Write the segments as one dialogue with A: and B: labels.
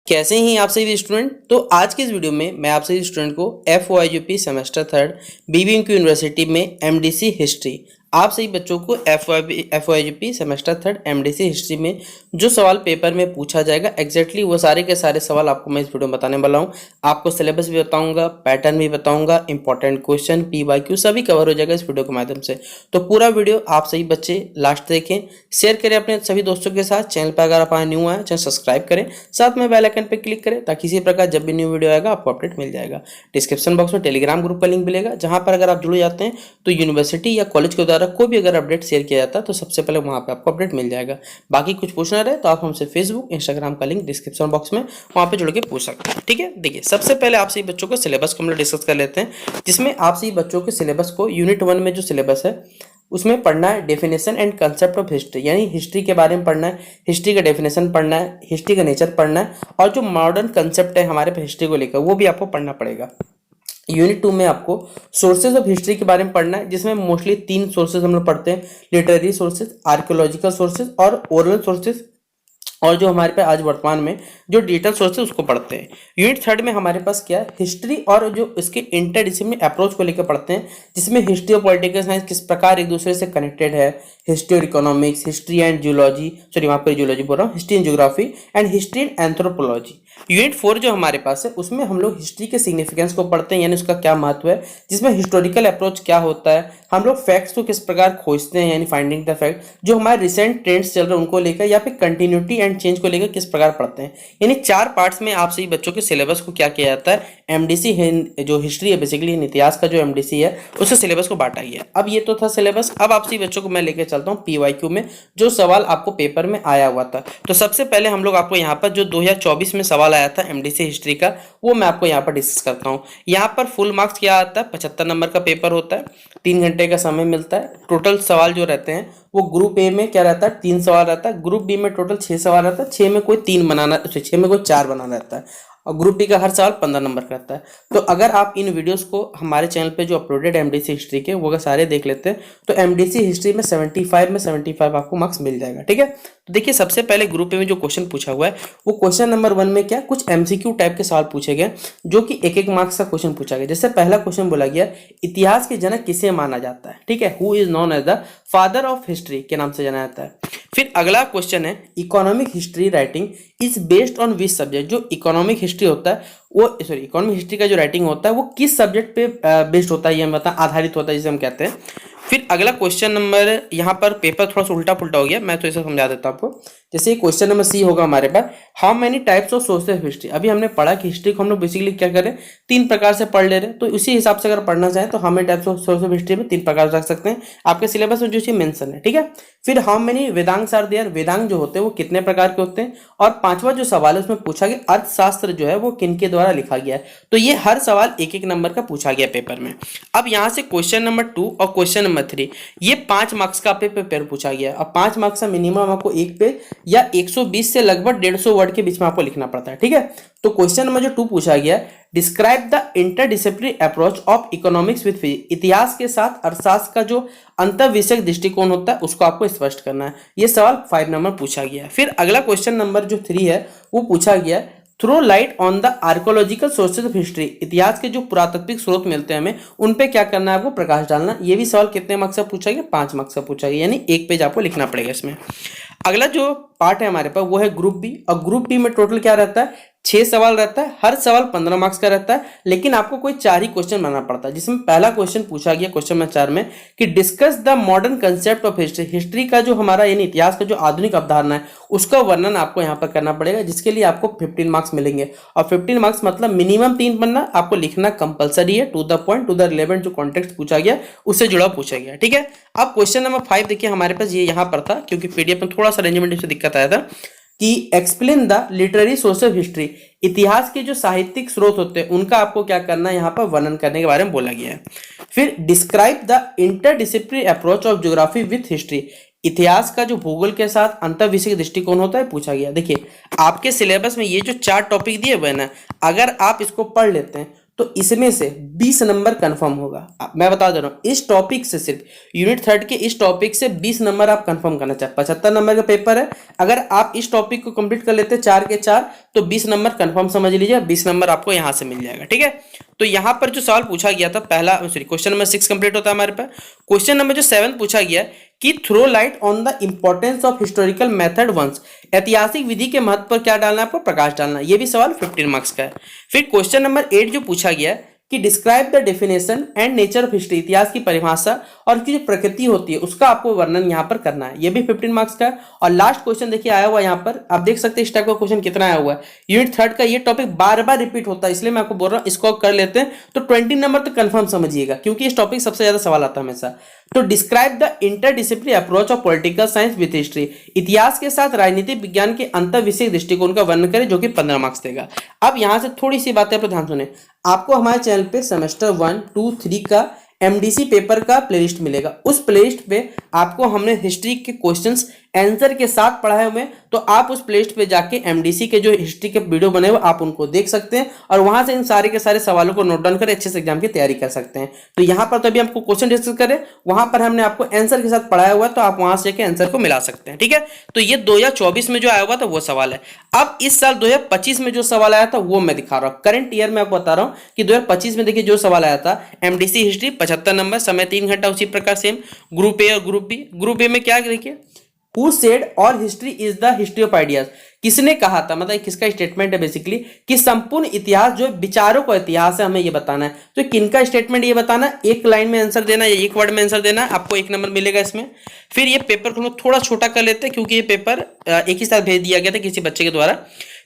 A: कैसे हैं आप सभी स्टूडेंट। तो आज के इस वीडियो में मैं आप सभी स्टूडेंट को FYGP semester third BBMQ university में MDC हिस्ट्री आप सभी बच्चों को FYGP semester third MDC history में जो सवाल पेपर में पूछा जाएगा एग्जैक्टली वो सारे के सारे सवाल आपको मैं इस वीडियो में बताने वाला हूँ। आपको सिलेबस भी बताऊंगा, पैटर्न भी बताऊंगा, इंपॉर्टेंट क्वेश्चन PYQ सभी कवर हो जाएगा इस वीडियो के माध्यम से। तो पूरा वीडियो आप सभी बच्चे लास्ट देखें, शेयर करें अपने सभी दोस्तों के साथ। चैनल पर अगर आप न्यू आए चैनल सब्सक्राइब करें, साथ में बेल आइकन पर क्लिक करें ताकि इसी प्रकार जब भी न्यू वीडियो आएगा आपको अपडेट मिल जाएगा। डिस्क्रिप्शन बॉक्स में टेलीग्राम ग्रुप का लिंक मिलेगा जहां पर अगर आप जुड़ जाते हैं तो यूनिवर्सिटी या कॉलेज के द्वारा कोई भी अगर अपडेट शेयर किया जाता है तो सबसे पहले वहां पे आपको अपडेट मिल जाएगा। बाकी कुछ पूछना रहे तो आप हमसे फेसबुक इंस्टाग्राम का लिंक डिस्क्रिप्शन बॉक्स में वहां पे जुड़ के पूछ सकते हैं। ठीक है, देखिए सबसे पहले आप सभी बच्चों को सिलेबस को हम लोग डिस्कस कर लेते हैं, जिसमें आप सभी बच्चों के सिलेबस को यूनिट 1 में जो सिलेबस है उसमें पढ़ना है definition and concept of history, यानी हिस्ट्री के बारे में पढ़ना है, हिस्ट्री का डेफिनेशन पढ़ना है, हिस्ट्री का नेचर पढ़ना है और जो मॉडर्न कंसेप्ट है हमारे पे हिस्ट्री को लेकर वो भी आपको पढ़ना पड़ेगा। यूनिट 2 में आपको सोर्सेज ऑफ हिस्ट्री के बारे में पढ़ना है, जिसमें मोस्टली 3 सोर्सेज हम लोग पढ़ते हैं, लिटरेरी सोर्सेज, आर्कियोलॉजिकल सोर्सेज और ओरल सोर्सेज, और जो हमारे पे आज वर्तमान में जो डिजिटल सोर्स है उसको पढ़ते हैं। यूनिट 3 में हमारे पास क्या है, हिस्ट्री और जो इसके इंटरडिसिप्लिनरी अप्रोच को लेकर पढ़ते हैं, जिसमें हिस्ट्री और पॉलिटिकल साइंस किस प्रकार एक दूसरे से कनेक्टेड है, हिस्ट्री और economics, history and geology, sorry वहाँ पर जियोलॉजी बोल रहा हूँ, history and geography and history and anthropology. Unit 4 जो हमारे पास है उसमें हम लोग हिस्ट्री के सिग्निफिकेंस को पढ़ते हैं, यानी उसका क्या महत्व है, जिसमें हिस्टोरिकल अप्रोच क्या होता है, हम लोग फैक्ट्स को किस प्रकार खोजते हैं, यानी फाइंडिंग द फैक्ट, जो हमारे रिसेंट ट्रेंड्स चल रहे हैं उनको लेकर, या फिर कंटिन्यूटी एंड चेंज को लेकर किस प्रकार पढ़ते हैं। यानी 4 पार्ट्स में आप सभी बच्चों के सिलेबस को क्या किया जाता है, एमडीसी जो हिस्ट्री है बेसिकली इतिहास का जो एमडीसी है उससे सिलेबस को बांटा गया। अब ये तो था सिलेबस, अब आप सभी बच्चों को मैं लेकर चलता हूँ PYQ में जो सवाल आपको पेपर में आया हुआ था। तो सबसे पहले हम लोग आपको यहाँ पर जो 2024 में सवाल आया था एमडीसी हिस्ट्री का वो मैं आपको यहाँ पर डिस्कस करता हूँ। यहाँ पर फुल मार्क्स क्या आता है, 75 नंबर का पेपर होता है, 3 घंटे का समय मिलता है। टोटल सवाल जो रहते हैं वो ग्रुप ए में क्या रहता है, 3 सवाल रहता है, ग्रुप बी में टोटल 6 सवाल रहता है, 6 में कोई 3 बनाना, 6 में कोई 4 बनाना रहता है, और ग्रुप बी का हर सवाल 15 नंबर का रहता है। तो अगर आप इन वीडियोस को हमारे चैनल पे जो अपलोडेड एमडीसी हिस्ट्री के वो अगर सारे देख लेते हैं तो एमडीसी हिस्ट्री में 75 आपको मार्क्स मिल जाएगा। ठीक है, तो देखिए सबसे पहले ग्रुप ए में जो क्वेश्चन पूछा हुआ है वो क्वेश्चन नंबर 1 में क्या कुछ एमसीक्यू टाइप के सवाल पूछे गए जो कि 1-1 मार्क्स का क्वेश्चन पूछा गया। जैसे पहला क्वेश्चन बोला गया इतिहास के जनक किसे माना जाता है, ठीक है, who is known as the father of history के नाम से जाना जाता है। फिर अगला क्वेश्चन है economic history writing is based on which subject, जो इकोनॉमिक हिस्ट्री होता है वो इकोनॉमिक हिस्ट्री का जो राइटिंग होता है वो किस सब्जेक्ट पे बेस्ड होता है, ये मतलब आधारित होता है जिसे हम कहते हैं। फिर अगला क्वेश्चन नंबर, यहाँ पर पेपर थोड़ा सा उल्टा पुल्टा हो गया, मैं तो इसे समझा देता हूँ आपको। जैसे क्वेश्चन नंबर सी होगा हमारे पास, how many types of sources of history. अभी हमने पढ़ा कि हिस्ट्री को हम लोग बेसिकली क्या करें, 3 प्रकार से पढ़ ले रहे हैं, तो उसी हिसाब से अगर पढ़ना चाहें तो how many types of source of history में 3 प्रकार रख सकते हैं, आपके सिलेबस में जो चीज मेंशन है। ठीक है, फिर how many वेदांग्स are there, Vedang जो होते हैं वो कितने प्रकार के होते हैं, और 5वां जो सवाल है उसमें पूछा गया अर्थशास्त्र जो है वो किनके द्वारा लिखा गया है। तो ये हर सवाल 1-1 नंबर का पूछा गया पेपर में। अब यहाँ से क्वेश्चन नंबर 2 और क्वेश्चन नंबर 3 ये 5 मार्क्स का पेपर पूछा गया है। अब 5 मार्क्स का मिनिमम आपको 1 पेज या 120 से लगभग 150 वर्ड के बीच में आपको लिखना पड़ता है। ठीक है, तो क्वेश्चन नंबर जो 2 पूछा गया, describe the interdisciplinary approach of economics with physics, इतिहास के साथ अर्थशास्त्र का जो अंतर विषयक दृष्टिकोण होता है उसको आपको स्पष्ट करना है। ये सवाल 5 नंबर पूछा गया। फिर अगला क्वेश्चन नंबर जो 3 है वो पूछा गया throw light on the archaeological sources of history, इतिहास के जो पुरातात्विक स्रोत मिलते हैं हमें उन पे क्या करना है, आपको प्रकाश डालना। ये भी सवाल कितने मार्क्स का पूछा गया, 5 मार्क्स का पूछा गया, यानी 1 पेज आपको लिखना पड़ेगा इसमें। अगला जो पार्ट है हमारे पास वो है ग्रुप बी, और ग्रुप बी में टोटल क्या रहता है, 6 सवाल रहता है, हर सवाल 15 मार्क्स का रहता है, लेकिन आपको कोई 4 ही क्वेश्चन बनाना पड़ता है। जिसमें पहला क्वेश्चन पूछा गया क्वेश्चन नंबर 4 में कि discuss the modern concept of history, history का जो हमारा यानी इतिहास का जो आधुनिक अवधारणा है उसका वर्णन आपको यहाँ पर करना पड़ेगा, जिसके लिए आपको 15 मार्क्स मिलेंगे। और 15 मार्क्स मतलब मिनिमम 3 पन्ना आपको लिखना कंपलसरी है, to the point, to the relevant, जो कॉन्टेक्स्ट पूछा गया उससे जुड़ा पूछा गया। ठीक है, अब क्वेश्चन नंबर 5 देखिए हमारे पास ये यहाँ पर था, क्योंकि पीडीएफ में थोड़ा सा अरेंजमेंट से दिक्कत आया था, कि explain the literary source of history, इतिहास के जो साहित्यिक स्रोत होते हैं उनका आपको क्या करना है, यहाँ पर वर्णन करने के बारे में बोला गया है। फिर describe the interdisciplinary approach of geography with history, इतिहास का जो भूगोल के साथ अंतर विषय दृष्टिकोण होता है पूछा गया। देखिए आपके सिलेबस में ये जो 4 टॉपिक दिए हुए हैं ना, अगर आप इसको पढ़ लेते हैं तो इसमें से 20 नंबर कंफर्म होगा। मैं बता दे रहा हूँ, इस टॉपिक से सिर्फ यूनिट 3 के इस टॉपिक से 20 नंबर आप कंफर्म करना चाहते। 75 नंबर का पेपर है, अगर आप इस टॉपिक को कंप्लीट कर लेते 4 के 4 तो 20 नंबर कंफर्म समझ लीजिए, 20 नंबर आपको यहां से मिल जाएगा। ठीक है, तो यहां पर जो सवाल पूछा गया था पहला, सॉरी क्वेश्चन नंबर 6 कंप्लीट होता है हमारे पास। क्वेश्चन नंबर जो 7 पूछा गया कि throw light on the importance of historical method once, ऐतिहासिक विधि के महत्व पर क्या डालना है आपको, प्रकाश डालना है। ये भी सवाल 15 मार्क्स का है। फिर क्वेश्चन नंबर 8 जो पूछा गया कि describe the definition and nature of history, इतिहास की परिभाषा और उसकी जो प्रकृति होती है उसका आपको वर्णन यहाँ पर करना है। ये भी 15 मार्क्स का है। और लास्ट क्वेश्चन देखिए आया हुआ यहाँ पर, आप देख सकते हैं इस टाइप का क्वेश्चन कितना आया हुआ है। यूनिट 3 का ये टॉपिक बार बार रिपीट होता है, इसलिए मैं आपको बोल रहा हूँ इसको कर लेते हैं तो 20 नंबर तो कंफर्म समझिएगा, क्योंकि इस टॉपिक सबसे ज्यादा सवाल आता है हमेशा। तो describe the interdisciplinary approach of political science with history, इतिहास के साथ राजनीतिक विज्ञान के अंतर विषय दृष्टिकोण का वर्णन करें, जो कि 15 मार्क्स देगा। अब यहां से थोड़ी सी बातें आप ध्यान सुने, आपको हमारे चैनल पे सेमेस्टर 1, 2, 3 का एमडीसी पेपर का प्लेलिस्ट मिलेगा। उस प्लेलिस्ट पे आपको हमने हिस्ट्री के क्वेश्चंस आंसर के साथ पढ़ाए हुए, तो आप उस प्लेलिस्ट पे जाके एमडीसी के जो हिस्ट्री के वीडियो बने हुए आप उनको देख सकते हैं और वहां से इन सारे के सारे सवालों को नोट डाउन कर अच्छे से एग्जाम की तैयारी कर सकते हैं। तो यहाँ पर तो अभी आपको क्वेश्चन डिस्कस करें, वहां पर हमने आपको आंसर के साथ पढ़ाया हुआ, तो आप वहां से आंसर को मिला सकते हैं। ठीक है, तो ये 2024 में जो आया हुआ था वो सवाल है। अब इस साल 2025 में जो सवाल आया था वो मैं दिखा रहा हूँ, करंट ईयर में आपको बता रहा हूँ कि 2025 में देखिए जो सवाल आया था एमडीसी हिस्ट्री 75 नंबर, समय 3 घंटा, उसी प्रकार सेम ग्रुप ए और ग्रुप बी। ग्रुप ए में क्या देखिए, Who said और history is the history of ideas, किसने कहा था, मतलब किसका स्टेटमेंट है बेसिकली कि संपूर्ण इतिहास जो विचारों का इतिहास है हमें ये बताना है। तो किनका स्टेटमेंट ये बताना, एक लाइन में आंसर देना या एक वर्ड में आंसर देना, आपको 1 नंबर मिलेगा इसमें। फिर ये पेपर को थोड़ा छोटा कर लेते हैं क्योंकि ये पेपर एक ही साथ भेज दिया गया था किसी बच्चे के द्वारा।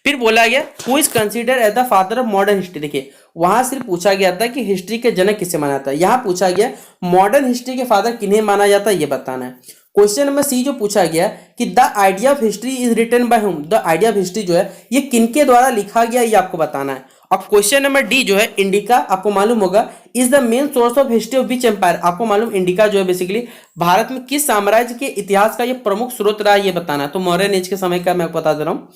A: फिर बोला गया who is consider as the father of modern history, देखिए वहां सिर्फ पूछा गया था कि हिस्ट्री के जनक किसे माना जाता है, यहां पूछा गया मॉडर्न हिस्ट्री के फादर किन्हें माना जाता है ये बताना है। क्वेश्चन नंबर सी जो पूछा गया कि the idea of history is written by whom, the idea of history जो है ये किनके द्वारा लिखा गया ये आपको बताना है। और क्वेश्चन नंबर डी जो है इंडिका, आपको मालूम होगा is the main source of history of which empire, आपको मालूम इंडिका जो है बेसिकली भारत में किस साम्राज्य के इतिहास का ये प्रमुख स्रोत रहा है ये बताना है। तो मौर्यन एज के समय का मैं आपको बता दे रहा हूँ।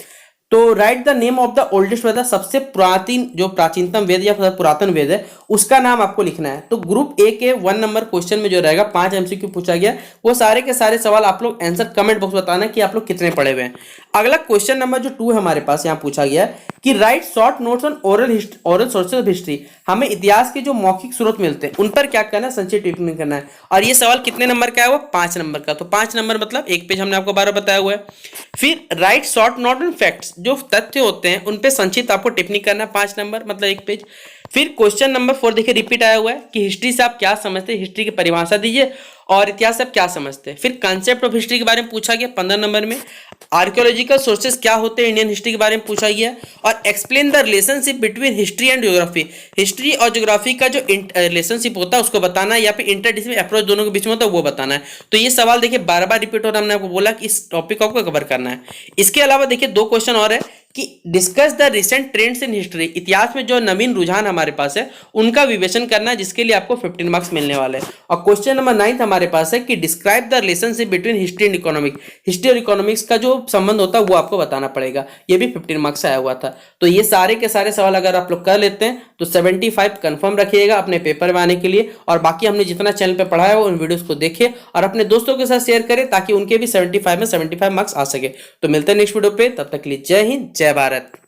A: तो write the name of the oldest Veda, सबसे प्राचीन जो प्राचीनतम वेद या पुरातन वेद है उसका नाम आपको लिखना है। तो ग्रुप ए के 1 नंबर क्वेश्चन में जो रहेगा 5 एमसीक्यू पूछा गया, वो सारे के सारे सवाल आप लोग आंसर कमेंट बॉक्स बताना कि आप लोग कितने पढ़े हुए हैं। अगला क्वेश्चन नंबर जो 2 है हमारे पास, यहाँ पूछा गया कि right short notes on oral sources of history, हमें इतिहास के जो मौखिक स्रोत मिलते हैं उन पर क्या करना है, संक्षिप्त टिप्पणी करना है। और ये सवाल कितने नंबर का है, वो 5 नंबर का। तो 5 नंबर मतलब एक पेज हमने आपको 12 बताया हुआ है। फिर right short note on facts, जो तथ्य होते हैं उन पे संक्षिप्त आपको टिप्पणी करना है, 5 नंबर मतलब एक पेज। फिर क्वेश्चन नंबर 4 देखिए रिपीट आया हुआ है कि हिस्ट्री से आप क्या समझते हैं, हिस्ट्री की परिभाषा दीजिए, और इतिहास से आप क्या समझते हैं। फिर कंसेप्ट ऑफ हिस्ट्री के बारे में पूछा गया 15 नंबर में। आर्कियोलॉजिकल सोर्सेज क्या होते हैं इंडियन हिस्ट्री के बारे में पूछा गया। और explain the relationship between history and geography, history और ज्योग्राफी का जो रिलेशनशिप होता है उसको बताना है, या फिर इंटरडिसिप्लिनरी अप्रोच दोनों के बीच में होता है वो बताना है। तो ये सवाल देखिए बार बार रिपीट हो रहा है, हमने आपको बोला कि इस टॉपिक को आपको कवर करना है। इसके अलावा देखिए 2 क्वेश्चन और है कि discuss the recent trends in history, इतिहास में जो नवीन रुझान हमारे पास है उनका विवेचन करना है, जिसके लिए आपको 15 मार्क्स मिलने वाले हैं। और क्वेश्चन नंबर 9 हमारे पास है कि describe the relationship between history and economics, history और इकोनॉमिक्स का जो संबंध होता है वो आपको बताना पड़ेगा। ये भी 15 मार्क्स से आया हुआ था। तो ये सारे के सारे सवाल अगर आप लोग कर लेते हैं तो 75 कंफर्म रखिएगा अपने पेपर में आने के लिए। और बाकी हमने जितना चैनल पे पढ़ाया हो उन वीडियोस को देखिए और अपने दोस्तों के साथ शेयर करें ताकि उनके भी 75 में 75 मार्क्स आ सके। तो मिलते हैं नेक्स्ट वीडियो पे, तब तक के लिए जय हिंद, जय भारत।